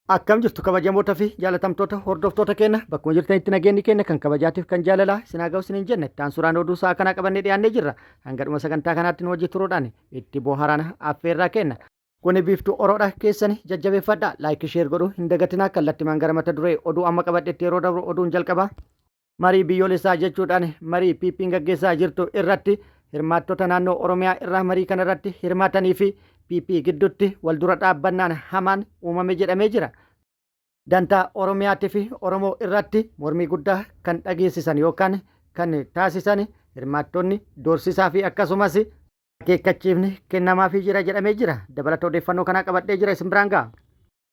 Akkam jirtu kabajamoota fi jaalatamtoota hordoftoota keenya bakkuma jirtanitti nageenyi keenya kan kabajaatiif kan jaalalaa isinaa ga'u isiniin jenne ta'an suuraan oduu isaa kanaa qabannee dhiyaannee jirra. Hanga dhuma sagantaa kanaatti nu wajji turuudhaan itti bohaaraan affeerraa kenna. Kuni biiftuu oroodha keessani jajjabeeffadhaa laayikii sheer godhuu hin dagatinaa kallattimaan gara mata duree oduu amma qabadhetti yeroo dabru oduun jalqaba. Marii biyyoolessaa jechuudhaan marii piippiin gaggeessaa jirtu irratti hirmaattota naannoo Oromiyaa irraa marii kana irratti hirmaatanii fi piippii gidduutti wal dura dhaabbannaan hamaan uumame jedhamee jira. Dantaa Oromiyaatii fi Oromoo irratti mormii guddaa kan dhageessisan yookaan kan taasisan hirmaattonni doorsisaa fi akkasumas akeekkachiifni kennamaafii jira jedhamee jira. Dabalata odeeffannoo kanaa qabadhee jira isin biraan ga'a.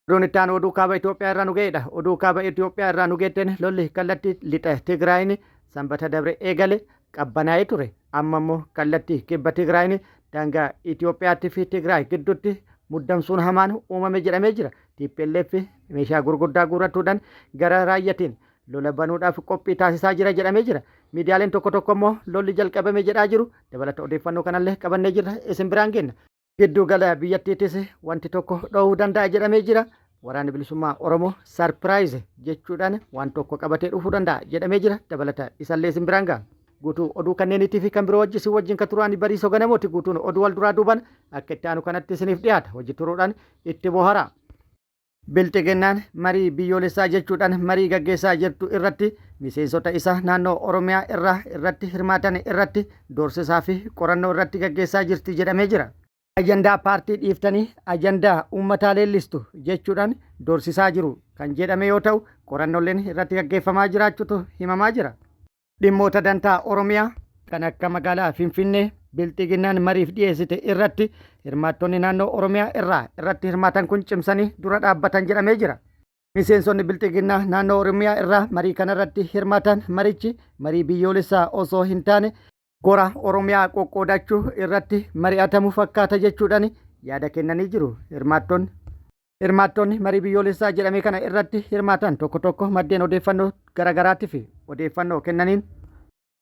Oduun itti aanu oduu kaaba Itoophiyaa irraa nu ga'edha. Oduu kaaba Itoophiyaa irraa nu geetteen lolli kallattii lixa Tigraayin sanbata dabre eegale qabbanaa'ee ture. Amma immoo kallattii kibba Tigraayin daangaa Itoophiyaatti fi Tigraay gidduutti muddamsuun hamaan uumame jedhamee jira. TPLF meeshaa gurguddaa guurrachuudhaan gara raayyatiin lola banuudhaaf qophii taasisaa jira jedhamee jira. Miidiyaaleen tokko tokko immoo lolli jalqabame jedhaa jiru. Dabalata odeeffannoo kanallee qabannee jirra isin biraan kenna. Giddu gala biyyattiittis wanti tokko dhowuu danda'a jedhamee jira. Waraanni bilisummaa Oromoo sarpiraayiz jechuudhaan waan tokko qabatee dhufuu danda'a jedhamee jira. Dabalata isallee isin biraan ga'a. Guutuu oduu kanneeniitii fi kan biroo wajjin kan turaan bariisoo ganamooti. Guutuun oduu wal duraa duuban akka itti aanu kanatti isiniif dhiyaata. Hojii turuudhaan itti bohara. Bilxiginnaan marii biyyoolessaa jechuudhaan marii gaggeessaa jirtu irratti miseensota isaa naannoo Oromiyaa irratti hirmaatan irratti doorsisaa fi qorannoo irratti gaggeessaa jirti jedhamee jira. Ajandaa paartii dhiiftanii ajandaa uummataa leellistu jechuudhaan doorsisaa jiru kan jedhame yoo ta'u qorannooleen irratti gaggeeffamaa jiraachuutu himamaa jira. Dhimmoota dantaa Oromiyaa kan akka magaalaa Finfinnee bilxiginnaan mariif dhiyeessite irratti hirmaattonni naannoo Oromiyaa irratti hirmaatan kun cimsanii dura dhaabbatan jedhamee jira. Miseensonni bilxiginnaa naannoo Oromiyaa irraa marii kanarratti hirmaatan marichi marii biyyoolessaa osoo hin taane gora Oromiyaa qoqqoodachuu irratti mari'atamu fakkaata jechuudhaan yaada kennanii jiru. Hirmaattonni marii biyyoolessaa jedhame kana irratti hirmaatan tokko tokko maddeen odeeffannoo garaagaraatti fi odeeffannoo kennaniin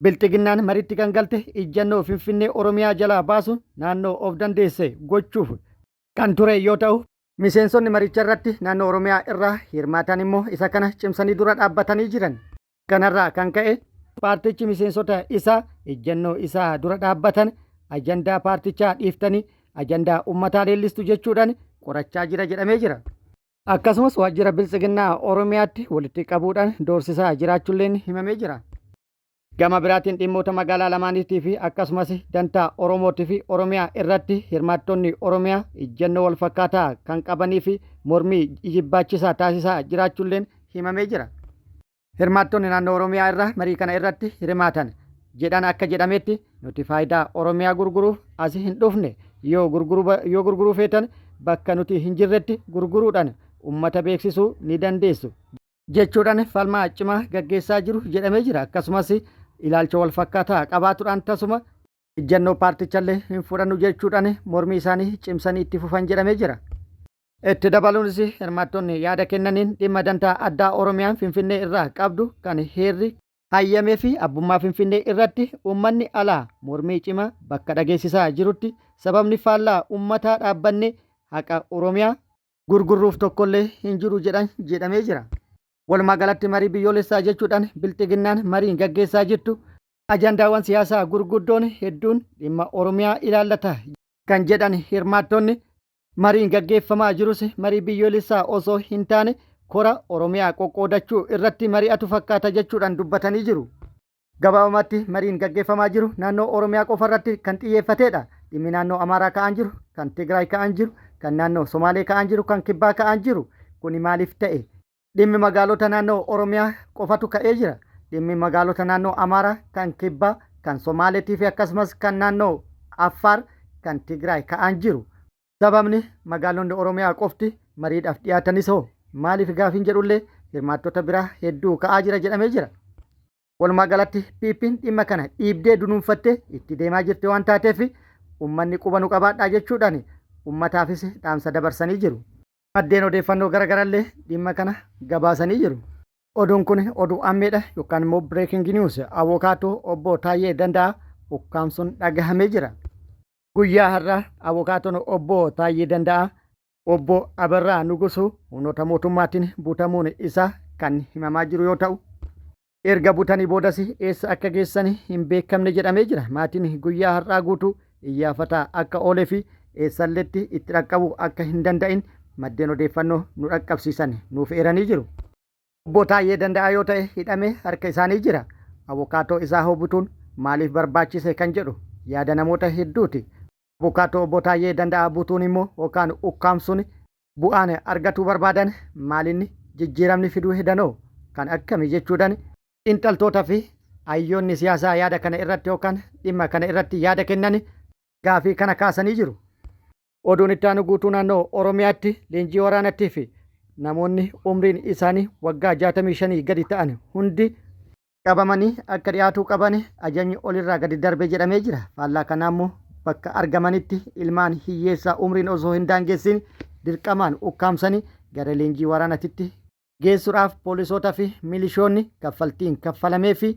bilxiginnaan mariitti kan galte ijjannoo Finfinnee Oromiyaa jalaa baasuun naannoo of dandeesse gochuuf kan ture yoo ta'u miseensonni maricha irratti naannoo Oromiyaa irraa hirmaatan immoo isa kana cimsanii dura dhaabbatanii jiran. Kanarraa kan ka'e paartichi miseensota isaa ijjannoo isaa dura dhaabbatan ajandaa paartichaa dhiiftanii ajandaa uummataa leellistu jechuudhaan qorachaa jira jedhamee jira. Akkasumas waajjira bilxiginnaa Oromiyaatti walitti qabuudhaan doorsisaa jiraachuulleen himamee jira. Gama biraatiin dhimmoota magaalaa lamaaniitii fi akkasumas dantaa Oromootii fi Oromiyaa irratti hirmaattonni Oromiyaa ijjannoo wal fakkaataa kan qabanii fi mormii jibbaachisaa taasisaa jiraachuulleen himamee jira. Hirmaattonni naannoo Oromiyaa irraa marii kana irratti hirmaatan jedhan akka jedhametti nuti faayidaa Oromiyaa gurguruuf as hin dhufne yoo gurguruu feetan bakka nuti hin jirretti gurguruudhaan uummata beeksisuu ni dandeessu jechuudhaan falmaa cimaa gaggeessaa jiru jedhamee jira. Akkasumas ilaalcha wal fakkaataa qabaatuudhaan tasuma ijjannoo paartichallee hin fudhannu jechuudhaan mormii isaanii cimsanii itti fufan jedhamee jira. Itti dabaluunis hirmaattonni yaada kennaniin dhimma dantaa addaa Oromiyaan Finfinnee irraa qabdu kan heerri hayyamee fi abbummaa Finfinnee irratti uummanni alaa mormii cimaa bakka dhageessisaa jirutti sababni faallaa uummataa dhaabbanne haqa Oromiyaa gurguruuf tokkollee hin jiru jedhamee jira. Walumaa galatti marii biyyoolessaa jechuudhaan bilxiginnaan mariin gaggeessaa jirtu ajandaawwan siyaasaa gurguddoon hedduun dhimma Oromiyaa ilaallata kan jedhan hirmaattonni mariin gaggeeffamaa jirus marii biyyoolessaa osoo hin taane kora Oromiyaa qoqqoodachuu irratti mari'atu fakkaata jechuudhaan dubbatanii jiru. Gabaabumatti mariin gaggeeffamaa jiru naannoo Oromiyaa qofarratti kan xiyyeeffatedha. Dhimmi naannoo Amaaraa ka'an jiru, kan Tigraay ka'an jiru, kan naannoo Somaalee ka'an jiru, kan Kibbaa ka'an jiru. Kuni maaliif ta'e? Dhimmi magaalota naannoo Oromiyaa qofatu ka'ee jira. Dhimmi magaalota naannoo Amaaraa, kan Kibbaa, kan Somaaleetii fi akkasumas kan naannoo Affaar, kan Tigraay ka'an jiru. Sababni magaalonni Oromiyaa qofti mariidhaaf dhiyaatanis hoo maaliif gaafiin jedhullee hirmaattota biraa hedduu ka'aa jira jedhamee jira. Walumaa galatti piippiin dhimma kana dhiibdee dunuunfattee itti deemaa jirti waan taateef uummanni quba nu qabaadhaa jechuudhaan uummataafis dhaamsa dabarsanii jiru. Maddeen odeeffannoo garaagaraallee dhimma kana gabaasanii jiru. Oduun kun oduu ammeedha yookaan immoo breaking news. Abukaatoo obbo Taayyee Danda'aa ukkaamsuun dhagahamee jira. Guyyaa har'aa abukaatoon obbo Taayyee Danda'aa obbo Abarraa Nugusuu humnoota mootummaatiin butamuun isaa kan himamaa jiru yoo ta'u, erga butanii boodas eessa akka geessan hin beekamne jedhamee jira. Maatiin guyyaa har'aa guutuu iyyaafataa akka oolee fi eessalleetti itti dhaqqabu akka hin danda'in maddeen odeeffannoo nu dhaqqabsiisan nuuf eeranii jiru. Obbo Taayyee Danda'aa yoo ta'e hidhamee harka isaanii jira. Abukaatoo isaa butuun maaliif barbaachise kan jedhu yaada namoota hedduuti. Abukaatoo obbo Taayyee Danda'aa butuun immoo yookaan ukkaamsuun bu'aan argatuu barbaadan maalinni jijjiiramni fiduu hedanoo kan akkami jechuudhaan xiinxaltootaa fi hayyoonni siyaasaa yaada kana irratti yookaan dhimma kana irratti yaada kennan gaafii kana kaasanii jiru. Oduun itti aanu guutuu naannoo Oromiyaatti leenjii waraanattii fi namoonni umriin isaanii waggaa 65 gadi ta'an hundi qabamanii akka dhiyaatuu qaban ajajni olirraa gadi darbee jedhamee jira. Faallaa kanaa immoo bakka argamanitti ilmaan hiyyeessaa umriin osoo hin daangessin dirqamaan ukkaamsanii gara leenjii waraanatitti geessuudhaaf poolisootaa fi milishoonni kaffaltiin kaffalamee fi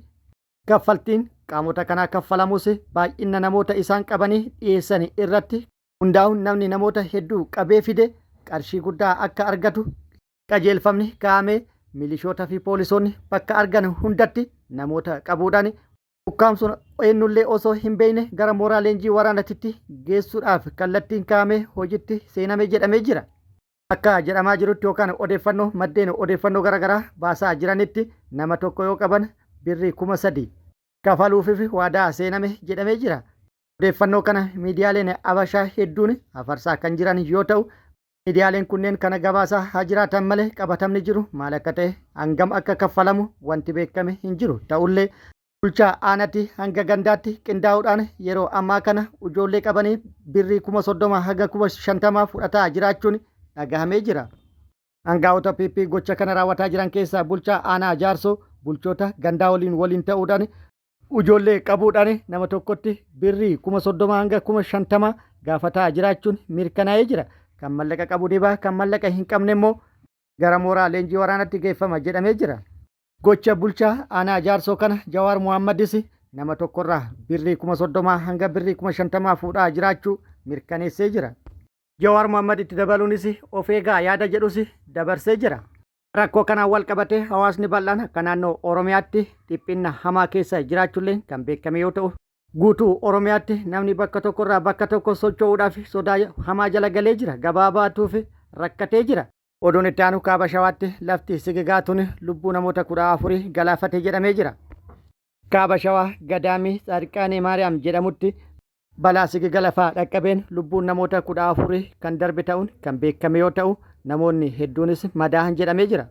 kaffaltiin qaamota kanaa kaffalamus baay'ina namoota isaan qabanii dhiyeessan irratti hundaa'uun namni namoota hedduu qabee fide qarshii guddaa akka argatu qajeelfamni kaa'amee milishootaa fi poolisoonni bakka argan hundatti namoota qabuudhaan ukkaamsuun eenyullee osoo hin beekne gara mooraa leenjii waraanatitti geessuudhaaf kallattiin kaa'amee hojiitti seenamee jedhamee jira. Akka jedhamaa jirutti yookaan odeeffannoo maddeen odeeffannoo garaagaraa baasaa jiranitti nama tokko yoo qaban birrii 3,000 kafaluufi waadaa seename jedhamee jira. Odeeffannoo kana miidiyaaleen Abashaa hedduun afarsaa kan jiran yoo ta'u, miidiyaaleen kunneen kana gabaasaa haa jiraatan malee qabatamni jiru maal akka ta'e hangam akka kaffalamu wanti beekame hin jiru. Ta'ullee bulchaa aanatti hanga gandaatti qindaa'uudhaan yeroo ammaa kana ijoollee qabanii birrii 30,000 haga 50,000 fudhataa jiraachuun dhagahamee jira. Aangaa'ota PP gocha kana raawwataa jiran keessaa bulchaa aanaa Jaarsoo bulchoota gandaa waliin ta'uudhaan ijoollee qabuudhaan nama tokkotti birrii 30,000 hanga 50,000 gaafataa jiraachuun mirkanaa'ee jira. Kan mallaqa qabu dibaa kan mallaqa hin qabne immoo gara mooraa leenjii waraanatti geeffama jedhamee jira. Gocha bulchaa aanaa Jaarsoo kana Jawaar Muhammadis nama tokkorraa birrii 30,000 hanga birrii 50,000 fuudhaa jiraachuu mirkaneessee jira. Jawaar Muhammad itti dabaluunis of eegaa yaada jedhus dabarsee jira. Rakkoo kanaan wal qabatee hawaasni bal'aan akka naannoo Oromiyaatti dhiphina hamaa keessa jiraachuullee kan beekame yoo ta'u, guutuu Oromiyaatti namni bakka tokkorraa bakka tokko socho'uudhaaf sodaa hamaa jala galee jira. Gabaa baatuuf rakkatee jira. Oduun itti aanu kaaba shawaatti lafti sigigaatuun lubbuu namoota 14 galaafatee jedhamee jira. Kaaba shawaa Gadaamii Saarqaanee Maariyaam jedhamutti balaa sigiga lafaa dhaqqabeen lubbuun namoota 14 kan darbe ta'uun kan beekame yoo ta'u, namoonni hedduunis madaa'an jedhamee jira.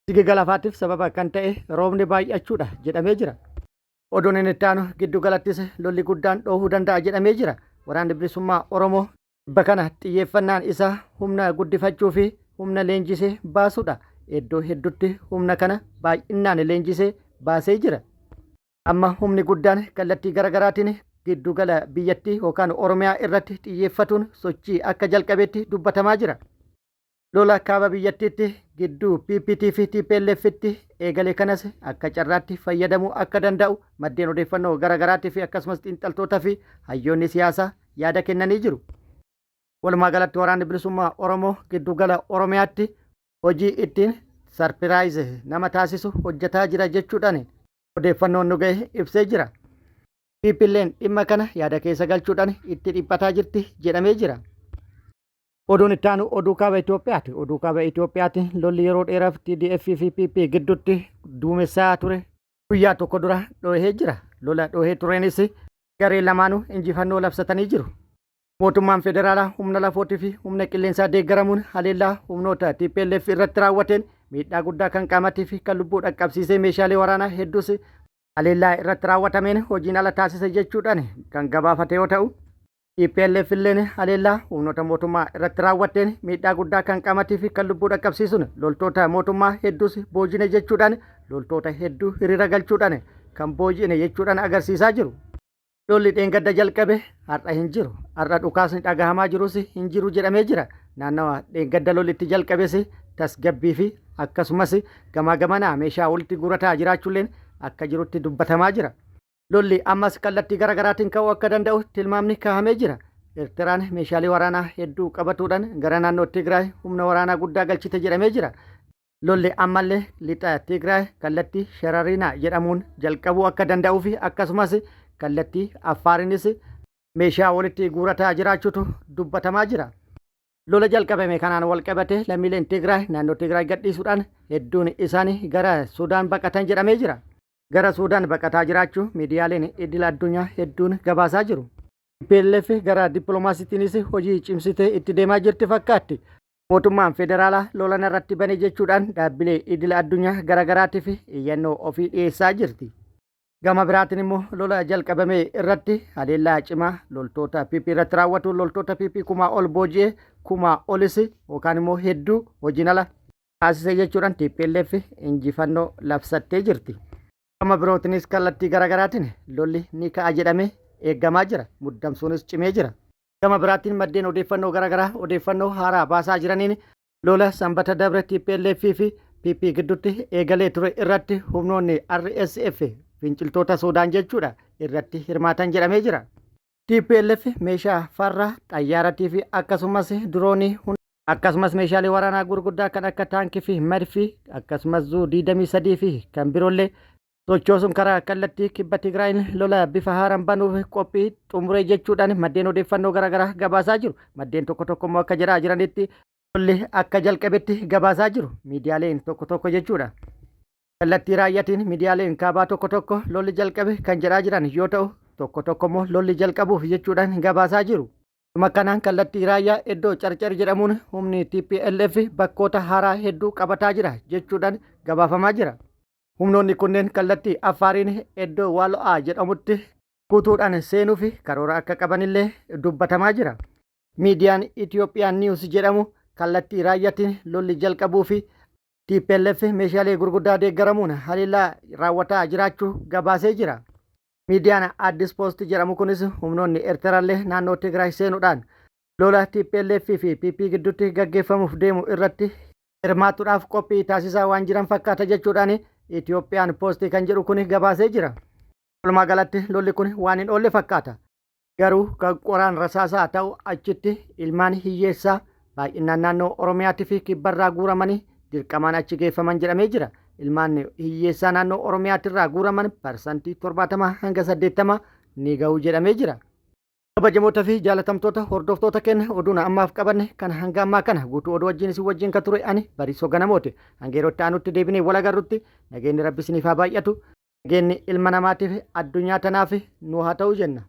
Sigiga lafaatiif sababa kan ta'e roobni baay'achuudha jedhamee jira. Oduun inni itti aanu giddu galattis lolli guddaan dhohuu danda'a jedhamee jira. Waraanni bilisummaa Oromoo dhibba kana xiyyeeffannaan isaa humna guddifachuu fi humna leenjisee baasuudha. Iddoo hedduutti humna kana baay'inaan leenjisee baasee jira. Amma humni guddaan kallattii garaagaraatiin giddugala biyyattii yookaan Oromiyaa irratti xiyyeeffatuun sochii akka jalqabeetti dubbatamaa jira. Lola kaaba biyyattiitti gidduu PPT fi TPLFitti eegalee kanas akka carraatti fayyadamuu akka danda'u maddeen odeeffannoo garaagaraatii fi akkasumas xiinxaltootaa fi hayyoonni siyaasaa yaada kennanii jiru. Walumaa galatti waraanni bilisummaa Oromoo giddugala Oromiyaatti hojii ittiin sarpiraayiz nama taasisu hojjetaa jira jechuudhaan odeeffannoon nu ga'e ibsee jira. PPL'n dhimma kana yaada keessa galchuudhaan itti dhiphataa jirti jedhamee jira. Oduun itti aanu oduu kaaba Itoophiyaati. Oduu kaaba Itoophiyaatti lolli yeroo dheeraaf TDF fi PP gidduutti duumessaa ture guyyaa tokko dura dhohee jira. Lola dhohee tureenis garee lamaanuu injifannoo labsatanii jiru. Mootummaan federaalaa humna lafootii fi humna qilleensaa deeggaramuun haleellaa humnoota TPLF irratti raawwateen miidhaa guddaa kan qaamattii fi kan lubbuu dhaqqabsiisee meeshaalee waraanaa hedduus haleellaa irratti raawwatameen hojiin ala taasise jechuudhaan kan gabaafate yoo ta'u, TPLF illeen haleellaa humnoota mootummaa irratti raawwateen miidhaa guddaa kan qaamattii fi kan lubbuu dhaqqabsiisuun loltoota mootummaa hedduus boojine jechuudhaan loltoota hedduu hiriira galchuudhaan kan boojine jechuudhaan agarsiisaa jiru. Lolli dheengadda jalqabe har'a hin jiru. Har'a dhukaasni dhagahamaa jirus hin jiru jedhamee jira. Naannawa dheengadda lolli itti jalqabes tasgabbii fi akkasumas gamaa gamanaa meeshaa walitti guurataa jiraachuulleen akka jirutti dubbatamaa jira. Lolli ammas kallattii garaagaraatiin ka'uu akka danda'u tilmaamni kaa'amee jira. Eertiraan meeshaalee waraanaa hedduu qabatuudhaan gara naannoo Tigraay humna waraanaa guddaa galchite jedhamee jira. Lolli ammallee lixa Tigraay kallattii Sharariinaa jedhamuun jalqabuu akka danda'uu fi akkasumas kallattii Affaariinis meeshaa walitti guurataa jiraachuutu dubbatamaa jira. Lola jalqabame kanaan wal qabate lammiileen Tigraay naannoo Tigraay gadhiisuudhaan hedduun isaanii gara Sudaan baqatan jedhamee jira. Gara Sudaan baqataa jiraachuu miidiyaaleen idil addunyaa hedduun gabaasaa jiru. TPLF gara dippiloomaasiitiinis hojii cimsitee itti deemaa jirti fakkaatti. Mootummaan federaalaa lola irratti bane jechuudhaan dhaabbilee idil addunyaa garaagaraatiif iyyannoo ofii dhiyeessaa jirti. Gama biraatiin immoo lola jalqabame irratti haleellaa cimaa loltoota PP irratti raawwatu loltoota PP kumaa ol booji'ee kumaa olis yookaan immoo hedduu hojiin ala taasise jechuudhaan TPLF injifannoo labsattee jirti. Gama birootinis kallattii garaagaraatiin lolli ni ka'a jedhamee eeggamaa jira. Muddamsuunis cimee jira. Gama biraatiin maddeen odeeffannoo garaagaraa odeeffannoo haaraa baasaa jiraniin lola sanbata dabre TPLF fi PP gidduutti eegalee ture irratti humnoonni RSF finciltoota Sudaan jechuudha irratti hirmaatan jedhamee jira. TPLF meeshaa farra xayyaaratii fi akkasumas diroonii akkasumas meeshaalee waraanaa gurguddaa kan akka taankii fi madfii akkasumas Zu-23 fi kan biroollee sochoosuun karaa kallattii kibba Tigraayin lola bifa haaraan banuuf qophii xumuree jechuudhaan maddeen odeeffannoo garaagaraa gabaasaa jiru. Maddeen tokko tokko immoo akka jedhaa jiranitti lolli akka jalqabetti gabaasaa jiru miidiyaaleen tokko tokko jechuudha. Kallattii raayyaatiin miidiyaaleen kaabaa tokko tokko lolli jalqabe kan jedhaa jiran yoo ta'u tokko tokko immoo lolli jalqabuuf jechuudhaan gabaasaa jiru. Makkanaan kallattii raayyaa iddoo carcar jedhamuun humni TPLF bakkoota haaraa hedduu qabataa jira jechuudhaan gabaafamaa jira. Humnoonni kunneen kallattii Affaariin iddoo Waalo'aa jedhamutti kutuudhaan seenuu fi karoora akka qabanillee dubbatamaa jira. Miidiyaan Itiyoophiyaan Niwus jedhamu kallattii raayyaatiin lolli jalqabuu fi TPLF meeshaalee gurguddaa deeggaramuun haleellaa raawwataa jiraachuu gabaasee jira. Miidiyaan Addis Post jedhamu kunis humnoonni Eertiraallee naannoo Tigraay seenuudhaan lola TPLF fi PP gidduutti gaggeeffamuuf deemu irratti hirmaatuudhaaf qophii taasisaa waan jiran fakkaata jechuudhaan Itiyoophiyaan Post kan jedhu kun gabaasee jira. Walumaa galatti lolli kun waan hin oolle fakkaata. Garuu kan qoraan rasaasaa ta'u achitti ilmaan hiyyeessaa baay'inaan naannoo Oromiyaatii fi kibbarraa guuramanii dirqamaan achi geeffaman jedhamee jira. Ilmaan hiyyeessaa naannoo Oromiyaatirraa guuraman parsantii 70 hanga 80 ni ga'u jedhamee jira. Kabajamoota fi jaalatamtoota hordoftoota keenya oduun ammaaf qabanne kan hanga ammaa kana guutuu oduu wajjin isin wajjin kan ture ani Bariisoo Ganamooti. Hanga yerootti aanutti deebinee wal agarrutti nageenyi Rabbi isiniif haa baay'atu. Nageenyi ilma namaatiif addunyaa tanaaf nu haa ta'u jenna.